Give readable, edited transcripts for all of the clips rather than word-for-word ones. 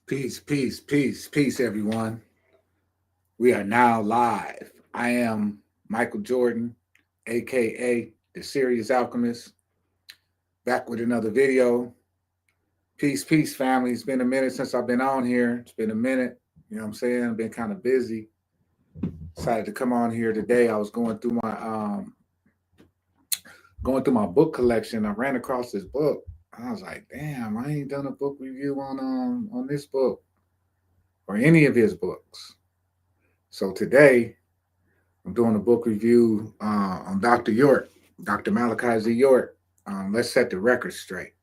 Peace, peace, peace, peace, everyone. We are now live. I am Michael Jordan, aka the Sirius Alchemist, back with another video. Peace, peace, family. It's been a minute since I've been on here. It's been a minute. You know what I'm saying? I've been kind of busy. Decided to come on here today. I was going through my book collection. I ran across this book. I was like, damn, I ain't done a book review on this book or any of his books. So today I'm doing a book review on Dr. York, Dr. Malachi Z. York. Let's set the record straight.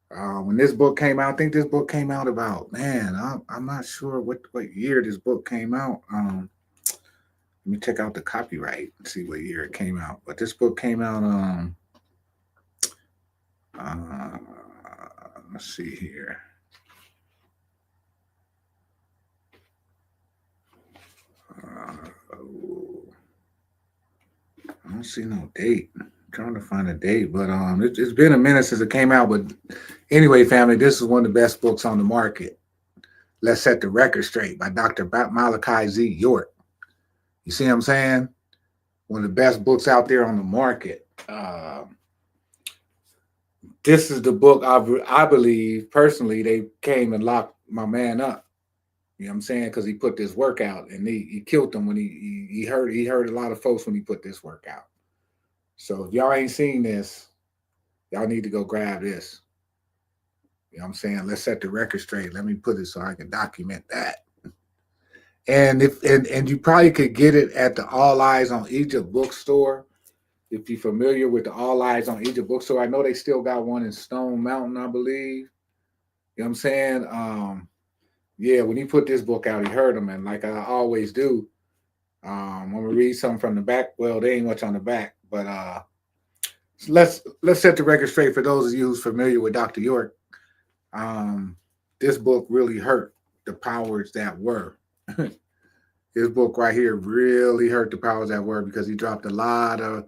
When this book came out, I think this book came out about, man, I'm not sure what year this book came out. Let me check out the copyright and see what year it came out. But this book came out, uh, let's see here. I don't see no date. I'm trying to find a date, but it's been a minute since it came out. But anyway, family, this is one of the best books on the market. Let's Set the Record Straight by Dr. Malachi Z. York. You see what I'm saying? One of the best books out there on the market. This is the book I believe personally they came and locked my man up. You know what I'm saying? Because he put this work out and he killed them when he hurt a lot of folks when he put this work out. So if y'all ain't seen this, y'all need to go grab this. You know what I'm saying? Let's set the record straight. Let me put it so I can document that. And you probably could get it at the All Eyes on Egypt bookstore. If you're familiar with the All Eyes on Egypt bookstore, I know they still got one in Stone Mountain, I believe. You know what I'm saying? Yeah, when he put this book out, he heard him, and like I always do, I'm gonna read something from the back. Well, there ain't much on the back, but let's set the record straight for those of you who's familiar with Dr. York. This book really hurt the powers that were. This book right here really hurt the powers that were because he dropped a lot of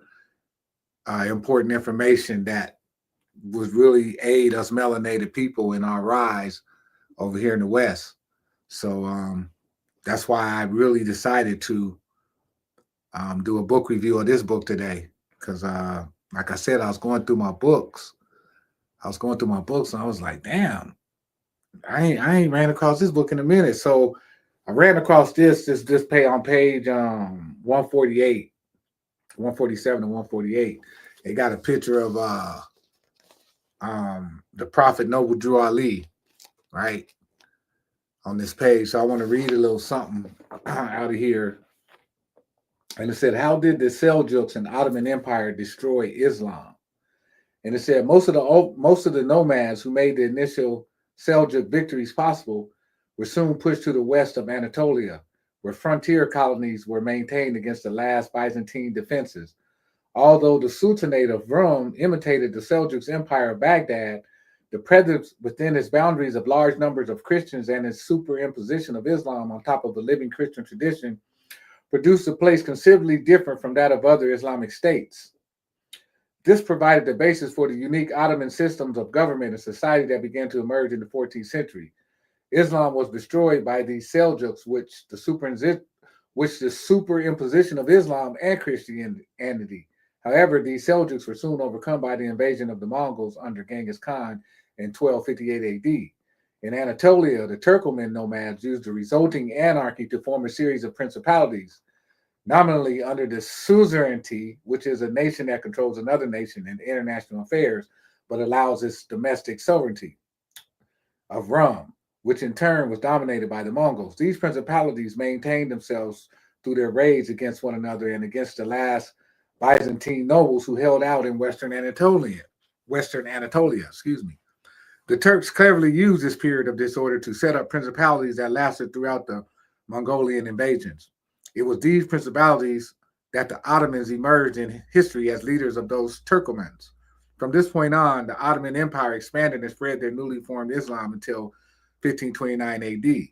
important information that was really aid us melanated people in our rise over here in the West. So that's why I really decided to do a book review of this book today. Because like I said, I was going through my books. And I was like, damn, I ain't ran across this book in a minute. So I ran across this pay on page 148, 147 and 148. They got a picture of the Prophet Noble Drew Ali, right, on this page. So I want to read a little something out of here. And it said, how did the Seljuks and Ottoman Empire destroy Islam? And it said most of the nomads who made the initial Seljuk victories possible were soon pushed to the west of Anatolia, where frontier colonies were maintained against the last Byzantine defenses. Although the Sultanate of Rome imitated the Seljuk Empire of Baghdad, the presence within its boundaries of large numbers of Christians and its superimposition of Islam on top of a living Christian tradition produced a place considerably different from that of other Islamic states. This provided the basis for the unique Ottoman systems of government and society that began to emerge in the 14th century. Islam was destroyed by the Seljuks, which the superimposition of Islam and Christianity. However, these Seljuks were soon overcome by the invasion of the Mongols under Genghis Khan in 1258 AD. In Anatolia, the Turkoman nomads used the resulting anarchy to form a series of principalities, nominally under the suzerainty, which is a nation that controls another nation in international affairs, but allows its domestic sovereignty, of Rum, which in turn was dominated by the Mongols. These principalities maintained themselves through their raids against one another and against the last Byzantine nobles who held out in Western Anatolia. The Turks cleverly used this period of disorder to set up principalities that lasted throughout the Mongolian invasions. It was these principalities that the Ottomans emerged in history as leaders of those Turkomans. From this point on, the Ottoman Empire expanded and spread their newly formed Islam until 1529 AD.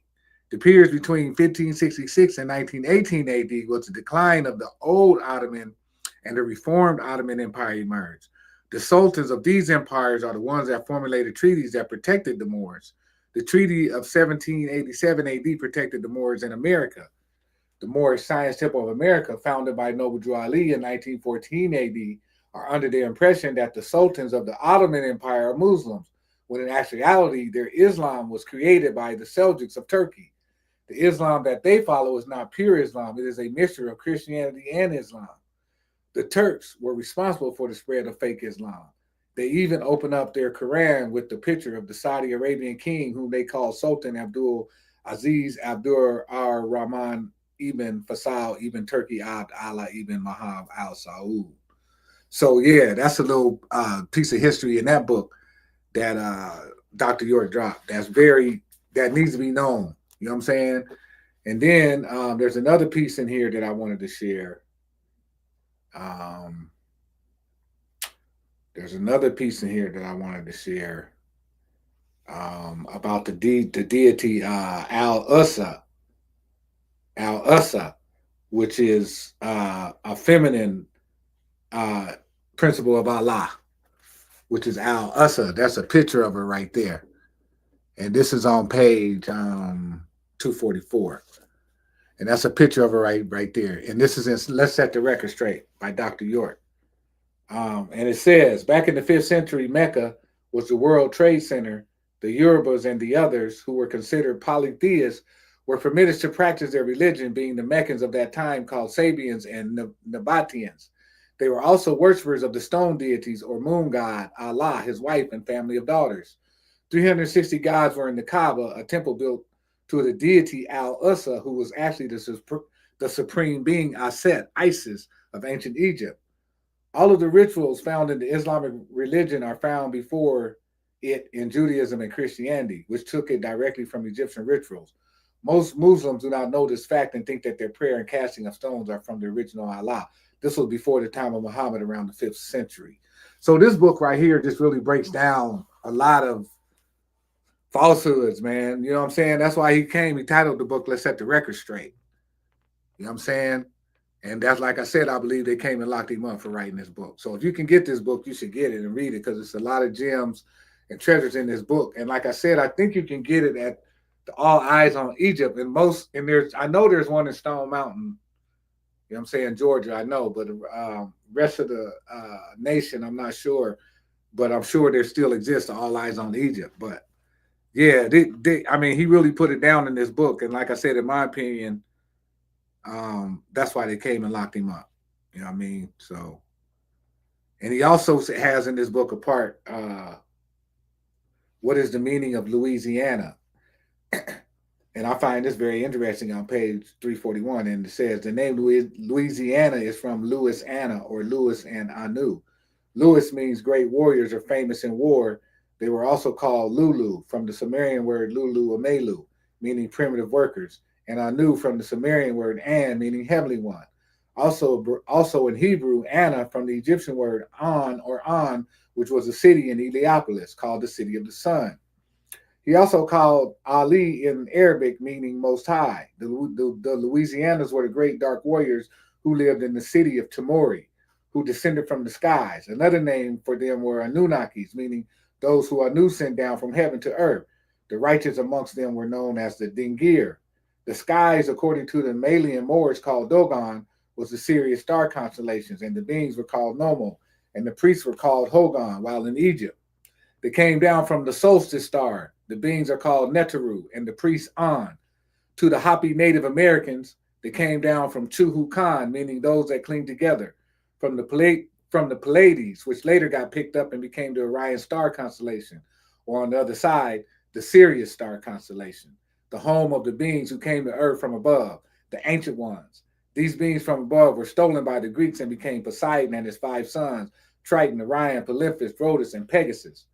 The periods between 1566 and 1918 AD was the decline of the old Ottoman and the reformed Ottoman Empire emerged. The sultans of these empires are the ones that formulated treaties that protected the Moors. The Treaty of 1787 AD protected the Moors in America. The Moorish Science Temple of America, founded by Noble Drew Ali in 1914 AD, are under the impression that the sultans of the Ottoman Empire are Muslims, when in actuality their Islam was created by the Seljuks of Turkey. The Islam that they follow is not pure Islam. It is a mixture of Christianity and Islam. The Turks were responsible for the spread of fake Islam. They even open up their Quran with the picture of the Saudi Arabian king, whom they call Sultan Abdul Aziz Abdur ar-Rahman ibn Faisal ibn Turki Abd Allah ibn Muhammad al Saud. So yeah, that's a little piece of history in that book that Dr. York dropped. That needs to be known. You know what I'm saying? And then there's another piece in here that I wanted to share. There's another piece in here that I wanted to share about the deity Al-Usa, which is a feminine principle of Allah, which is Al-Usa. That's a picture of her right there. And this is on page 244. And that's a picture of her right there. And this is in Let's Set the Record Straight by Dr. York. And it says, back in the 5th century, Mecca was the World Trade Center. The Yorubas and the others who were considered polytheists were permitted to practice their religion, being the Meccans of that time called Sabians and Nabateans. They were also worshippers of the stone deities or moon god, Allah, his wife, and family of daughters. 360 gods were in the Kaaba, a temple built to the deity Al-Usa, who was actually the supreme being Aset, Isis, of ancient Egypt. All of the rituals found in the Islamic religion are found before it in Judaism and Christianity, which took it directly from Egyptian rituals. Most Muslims do not know this fact and think that their prayer and casting of stones are from the original Allah. This was before the time of Muhammad, around the 5th century. So this book right here just really breaks down a lot of falsehoods, man. You know what I'm saying? That's why he titled the book, Let's Set the Record Straight. You know what I'm saying? And that's, like I said, I believe they came and locked him up for writing this book. So if you can get this book, you should get it and read it, because it's a lot of gems and treasures in this book. And like I said, I think you can get it at the All Eyes on Egypt. I know there's one in Stone Mountain. You know what I'm saying? Georgia, I know, but the rest of the nation, I'm not sure. But I'm sure there still exists All Eyes on Egypt. But yeah, he really put it down in this book. And like I said, in my opinion, that's why they came and locked him up. You know what I mean? So, and he also has in this book a part, what is the meaning of Louisiana? And I find this very interesting on page 341. And it says the name Louisiana is from Louis Anna, or Louis and Anu. Louis means great warriors or famous in war. They were also called Lulu, from the Sumerian word Lulu Amelu, meaning primitive workers, and Anu from the Sumerian word An, meaning heavenly one. Also in Hebrew, Anna from the Egyptian word On, which was a city in Heliopolis called the City of the Sun. He also called Ali in Arabic, meaning Most High. The Louisianas were the great dark warriors who lived in the city of Timori, who descended from the skies. Another name for them were Anunnakis, meaning those who Anu sent down from heaven to earth. The righteous amongst them were known as the Dingir. The skies, according to the Malian Moors, called Dogon, was the Sirius star constellations, and the beings were called Nomo, and the priests were called Hogon, while in Egypt. They came down from the solstice star. The beings are called Neteru, and the priests On. To the Hopi Native Americans, they came down from Chuhu Khan, meaning those that cling together. From the Pleiades, which later got picked up and became the Orion star constellation, or on the other side, the Sirius star constellation, the home of the beings who came to earth from above, the ancient ones. These beings from above were stolen by the Greeks and became Poseidon and his 5 sons, Triton, Orion, Polyphus, Rhodus, and Pegasus.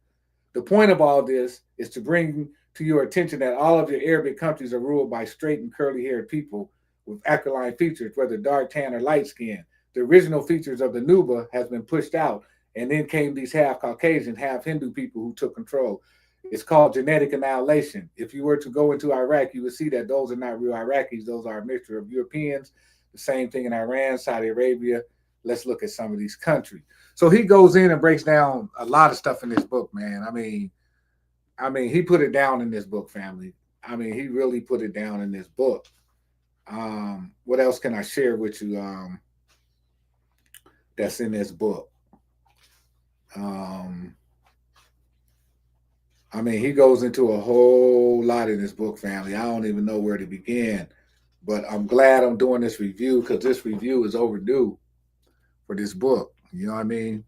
The point of all this is to bring to your attention that all of your Arabic countries are ruled by straight and curly-haired people with aquiline features, whether dark, tan, or light skin. The original features of the Nuba has been pushed out, and then came these half Caucasian, half Hindu people who took control. It's called genetic annihilation. If you were to go into Iraq, you would see that those are not real Iraqis. Those are a mixture of Europeans. The same thing in Iran, Saudi Arabia. Let's look at some of these countries. So he goes in and breaks down a lot of stuff in this book, man. I mean, I mean, he put it down in this book, family. I mean, he really put it down in this book. What else can I share with you? That's in this book. Um, I mean, he goes into a whole lot in this book, family. I don't even know where to begin, but I'm glad I'm doing this review because this review is overdue for this book. You know what I mean?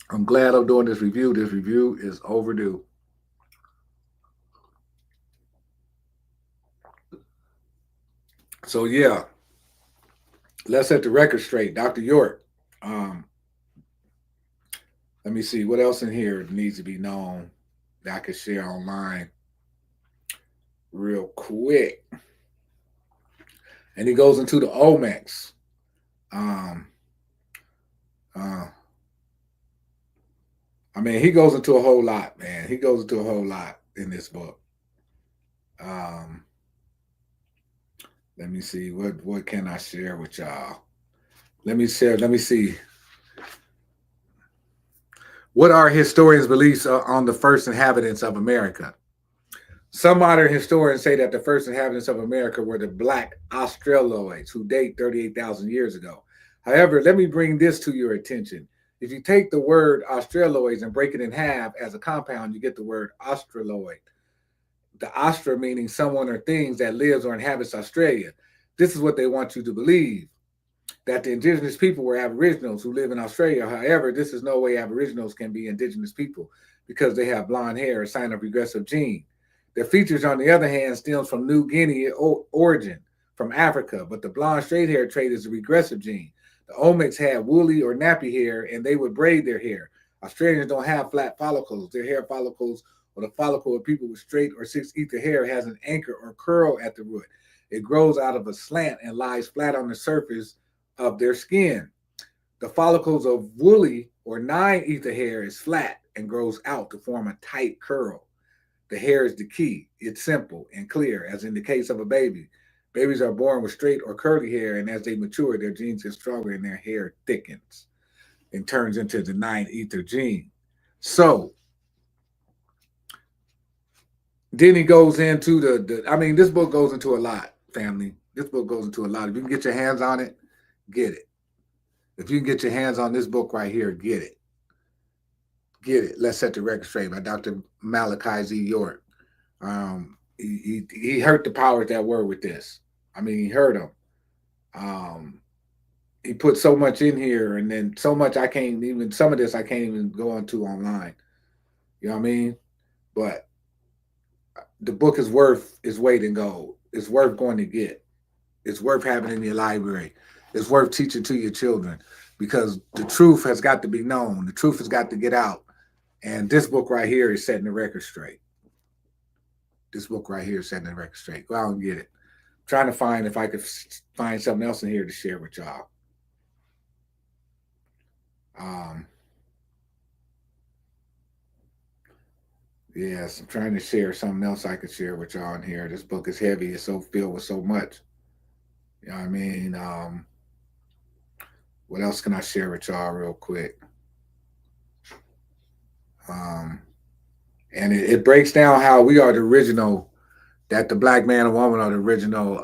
I'm glad I'm doing this review. This review is overdue. So yeah, let's set the record straight, Dr. York. Um, Let me see what else in here needs to be known that I could share online real quick. And he goes into the Olmecs. Um, uh, I mean, he goes into a whole lot, man. He goes into a whole lot in this book. Um, Let me see what can I share with y'all. Let me share. Let me see. What are historians' beliefs on the first inhabitants of America? Some modern historians say that the first inhabitants of America were the black Australoids who date 38,000 years ago. However, let me bring this to your attention. If you take the word Australoids and break it in half as a compound, you get the word Australoid. The Austra meaning someone or things that lives or inhabits Australia. This is what they want you to believe, that the indigenous people were aboriginals who live in Australia. However, this is no way aboriginals can be indigenous people because they have blonde hair, a sign of regressive gene. Their features, on the other hand, stems from New Guinea origin, from Africa, but the blonde straight hair trait is a regressive gene. The Olmecs had woolly or nappy hair, and they would braid their hair. Australians don't have flat follicles. Their hair follicles, or the follicle of people with straight or six ether hair, has an anchor or curl at the root. It grows out of a slant and lies flat on the surface of their skin. The follicles of woolly or nine ether hair is flat and grows out to form a tight curl. The hair is the key. It's simple and clear, as in the case of a baby. Babies are born with straight or curly hair, and as they mature, their genes get stronger and their hair thickens and turns into the nine ether gene. So then he goes into I mean, this book goes into a lot, family. This book goes into a lot. If you can get your hands on it, get it. If you can get your hands on this book right here, get it. Get it. Let's set the record straight by Dr. Malachi Z. York. He hurt the powers that were with this. I mean, he hurt them. Um, he put so much in here, and then so much I can't even. Some of this I can't even go onto online. You know what I mean? But the book is worth its weight in gold. It's worth going to get. It's worth having in your library. It's worth teaching to your children because the truth has got to be known. The truth has got to get out. And this book right here is setting the record straight. This book right here is setting the record straight. Go out and get it. I'm trying to find if I could find something else in here to share with y'all. Yes, I'm trying to share something else I could share with y'all in here. This book is heavy. It's so filled with so much. You know what I mean? What else can I share with y'all real quick? And it breaks down how we are the original, that the black man and woman are the original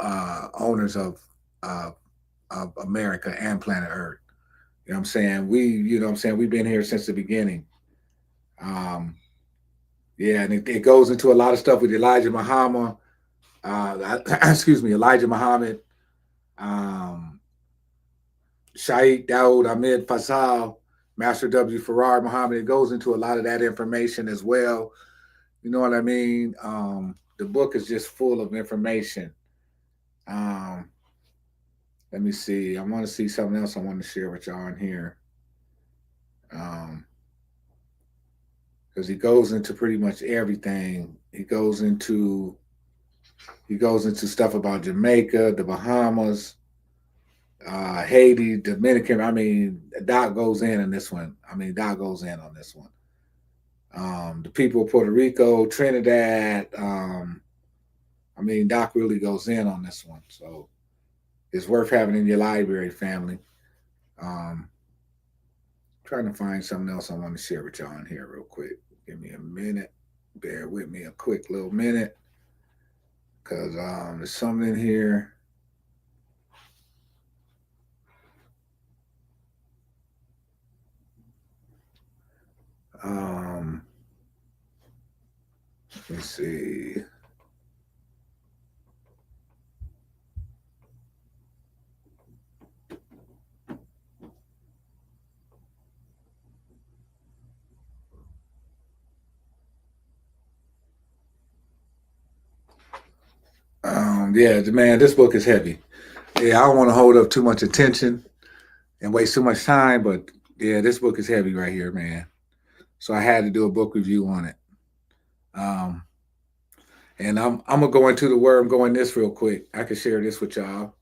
owners uh, of America and planet Earth. You know what I'm saying? You know what I'm saying? We've been here since the beginning. Um, yeah, and it goes into a lot of stuff with Elijah Muhammad, excuse me, Elijah Muhammad, um, Shaikh Dawood Ahmed Fasal, Master W. Farrar Muhammad. It goes into a lot of that information as well. You know what I mean? The book is just full of information. Um, Let me see. I want to see something else I want to share with y'all in here. Because he goes into pretty much everything. He goes into stuff about Jamaica, the Bahamas, Haiti, Dominican. I mean, Doc goes in this one. Doc goes in on this one. The people of Puerto Rico, Trinidad. Doc really goes in on this one. So it's worth having in your library, family. trying to find something else I want to share with y'all in here real quick. Give me a minute. Bear with me a quick little minute. Because there's something in here. Let's see. Yeah, man, this book is heavy. Yeah, I don't want to hold up too much attention and waste too much time, but yeah, this book is heavy right here, man. So I had to do a book review on it. And I'm gonna go into the word. I'm going this real quick. I can share this with y'all.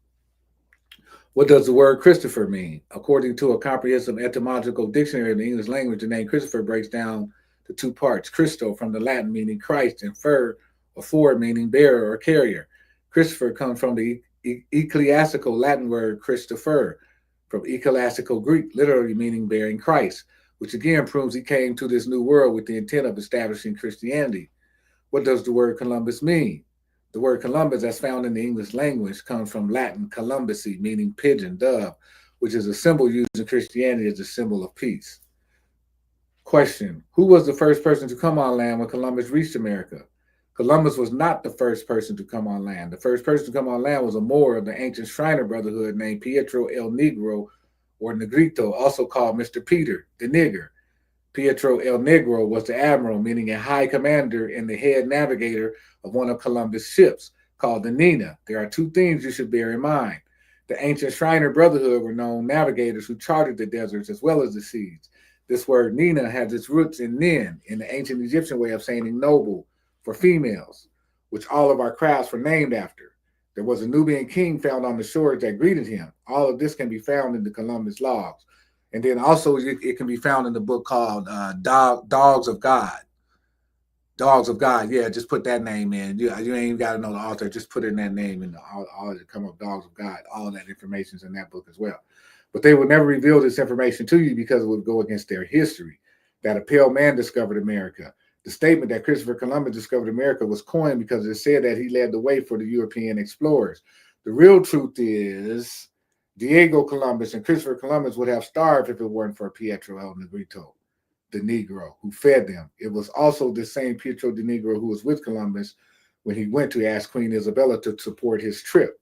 What does the word Christopher mean? According to a comprehensive etymological dictionary of the English language, the name Christopher breaks down to two parts. Christo from the Latin meaning Christ and fur or forward meaning bearer or carrier. Christopher comes from the ecclesiastical Latin word Christopher, from ecclesiastical Greek, literally meaning bearing Christ, which again proves he came to this new world with the intent of establishing Christianity. What does the word Columbus mean? The word Columbus, as found in the English language, comes from Latin columbusi, meaning pigeon, dove, which is a symbol used in Christianity as a symbol of peace. Question: who was the first person to come on land when Columbus reached America? Columbus was not the first person to come on land. The first person to come on land was a Moor of the ancient Shriner Brotherhood named Pietro el Negro, or Negrito, also called Mr. Peter, the Nigger. Pietro el Negro was the admiral, meaning a high commander and the head navigator of one of Columbus' ships, called the Nina. There are two things you should bear in mind. The ancient Shriner Brotherhood were known navigators who charted the deserts as well as the seas. This word Nina has its roots in Nin, in the ancient Egyptian way of saying noble for females, which all of our crafts were named after. There was a Nubian king found on the shores that greeted him. All of this can be found in the Columbus logs. And then also it can be found in the book called Dogs of God. Dogs of God. Yeah, just put that name in. You ain't even got to know the author. Just put in that name and all that come up, Dogs of God. All of that information is in that book as well. But they would never reveal this information to you because it would go against their history. That a pale man discovered America. The statement that Christopher Columbus discovered America was coined because it said that he led the way for the European explorers. The real truth is Diego Columbus and Christopher Columbus would have starved if it weren't for Pietro el Negrito, the Negro, who fed them. It was also the same Pietro the Negro who was with Columbus when he went to ask Queen Isabella to support his trip.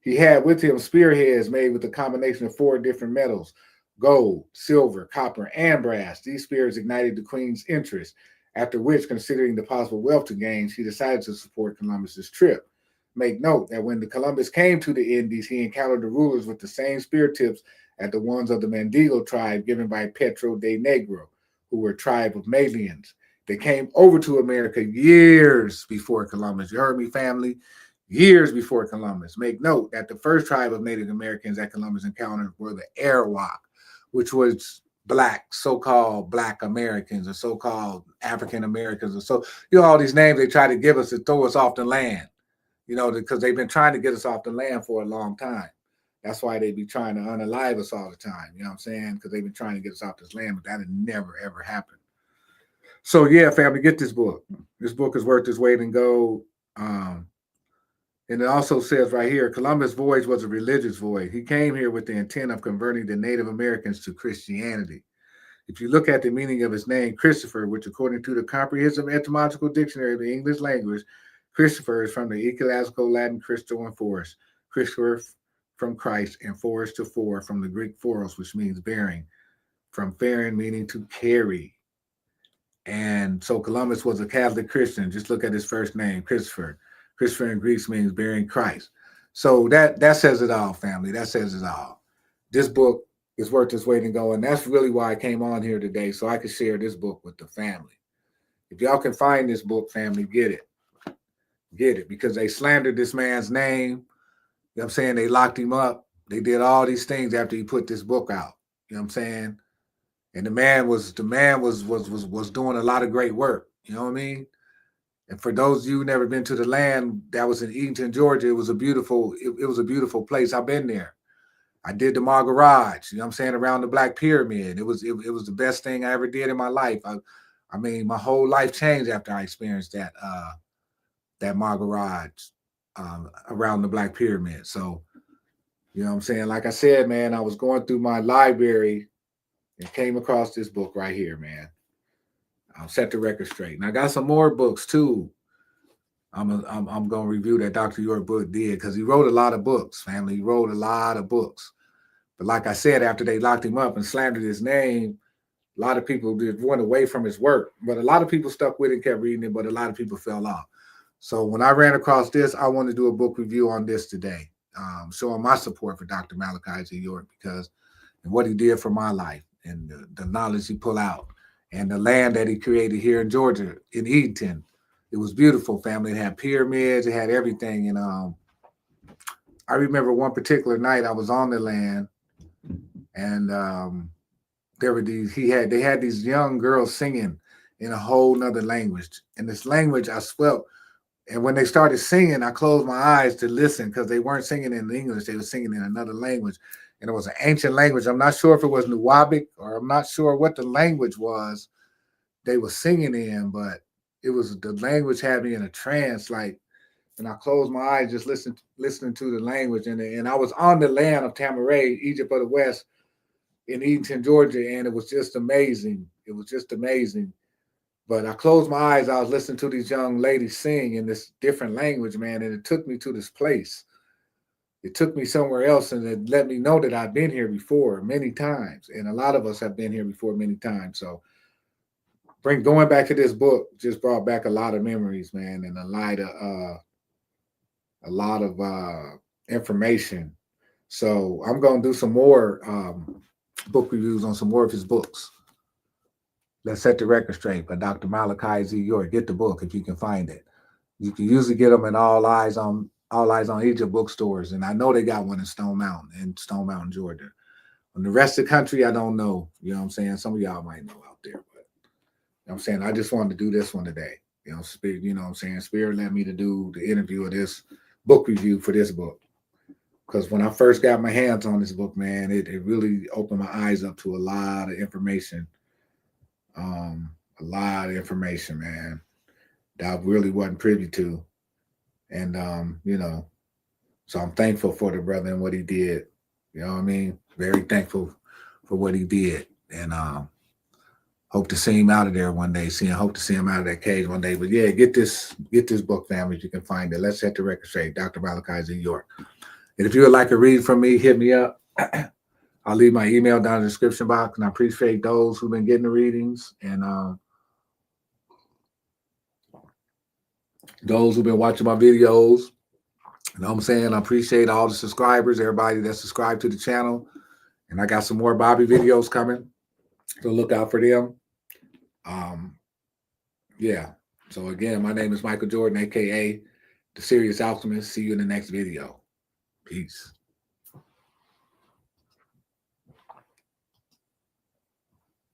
He had with him spearheads made with a combination of 4 different metals: gold, silver, copper, and brass. These spears ignited the Queen's interest, after which, considering the possible wealth to gain, she decided to support Columbus's trip. Make note that when the Columbus came to the Indies, he encountered the rulers with the same spear tips as the ones of the Mandingo tribe given by Petro de Negro, who were a tribe of Malians. They came over to America years before Columbus. You heard me, family? Years before Columbus. Make note that the first tribe of Native Americans that Columbus encountered were the Arawak, which was black, so-called black Americans, or so-called African Americans, or so, all these names they try to give us to throw us off the land, because they've been trying to get us off the land for a long time. That's why they be trying to unalive us all the time. You know what I'm saying? Because they've been trying to get us off this land, but that had never, ever happened. So yeah, family, get this book. This book is worth its weight in gold. And it also says right here, Columbus' voyage was a religious voyage. He came here with the intent of converting the Native Americans to Christianity. If you look at the meaning of his name, Christopher, which according to the comprehensive etymological dictionary of the English language, Christopher is from the ecclesiastical Latin Christo and forest. Christopher from Christ, and forest to for from the Greek foros, which means bearing, from feren meaning to carry. And so Columbus was a Catholic Christian. Just look at his first name, Christopher. Christopher in Greek means bearing Christ. So that says it all, family. That says it all. This book is worth its weight in gold, and that's really why I came on here today, so I could share this book with the family. If y'all can find this book, family, get it. Get it, because they slandered this man's name. You know what I'm saying? They locked him up. They did all these things after he put this book out. You know what I'm saying? And the man was doing a lot of great work. You know what I mean? And for those of you who never been to the land that was in Eatonton, Georgia, it was a beautiful place. I've been there. I did the Garage, you know what I'm saying, around the Black Pyramid. It was the best thing I ever did in my life. I mean, my whole life changed after I experienced that Garage around the Black Pyramid. So, you know what I'm saying? Like I said, man, I was going through my library and came across this book right here, man. I'll set the record straight. And I got some more books too. I'm gonna review that Dr. York book did, because he wrote a lot of books, family. He wrote a lot of books. But like I said, after they locked him up and slandered his name, a lot of people just went away from his work. But a lot of people stuck with it and kept reading it, but a lot of people fell off. So when I ran across this, I want to do a book review on this today, showing my support for Dr. Malachi Z. York, because and what he did for my life, and the knowledge he pulled out, and the land that he created here in Georgia, in Edenton. It was beautiful, family. It had pyramids, it had everything. And I remember one particular night I was on the land, and there were they had these young girls singing in a whole nother language. And this language I swelt. And when they started singing, I closed my eyes to listen, because they weren't singing in English. They were singing in another language. And it was an ancient language. I'm not sure if it was Nuwabic, or I'm not sure what the language was they were singing in, but it was, the language had me in a trance. Like, and I closed my eyes just listening to the language. And I was on the land of Tamaray, Egypt of the West, in Edenton, Georgia, and it was just amazing. It was just amazing. But I closed my eyes. I was listening to these young ladies sing in this different language, man, and it took me to this place. It took me somewhere else, and it let me know that I've been here before many times, and a lot of us have been here before many times. So, going back to this book just brought back a lot of memories, man, and a lot of information. So I'm gonna do some more book reviews on some more of his books. Let's Set the Record Straight by Dr. Malachi Z. York. Get the book if you can find it. You can usually get them in All Eyes on Egypt bookstores, and I know they got one in Stone Mountain, Georgia. On the rest of the country, I don't know. You know what I'm saying? Some of y'all might know out there, but you know what I'm saying, I just wanted to do this one today. You know, Spirit, you know what I'm saying? Spirit led me to do the interview of this book review for this book. Because when I first got my hands on this book, man, it really opened my eyes up to a lot of information. A lot of information, man, that I really wasn't privy to. And, you know, so I'm thankful for the brother and what he did. You know what I mean? Very thankful for what he did. And hope to see him out of there one day. Hope to see him out of that cage one day. But yeah, get this book, family, if you can find it. Let's Set the Record Straight, Dr. Malachi Z. York. And if you would like a read from me, hit me up. I'll leave my email down in the description box, and I appreciate those who've been getting the readings, and those who've been watching my videos. You know what I'm saying? I appreciate all the subscribers, everybody that's subscribed to the channel. And I got some more Bobby videos coming, so look out for them. Yeah. So again, my name is Michael Jordan, aka the Sirius Alchemist. See you in the next video. Peace.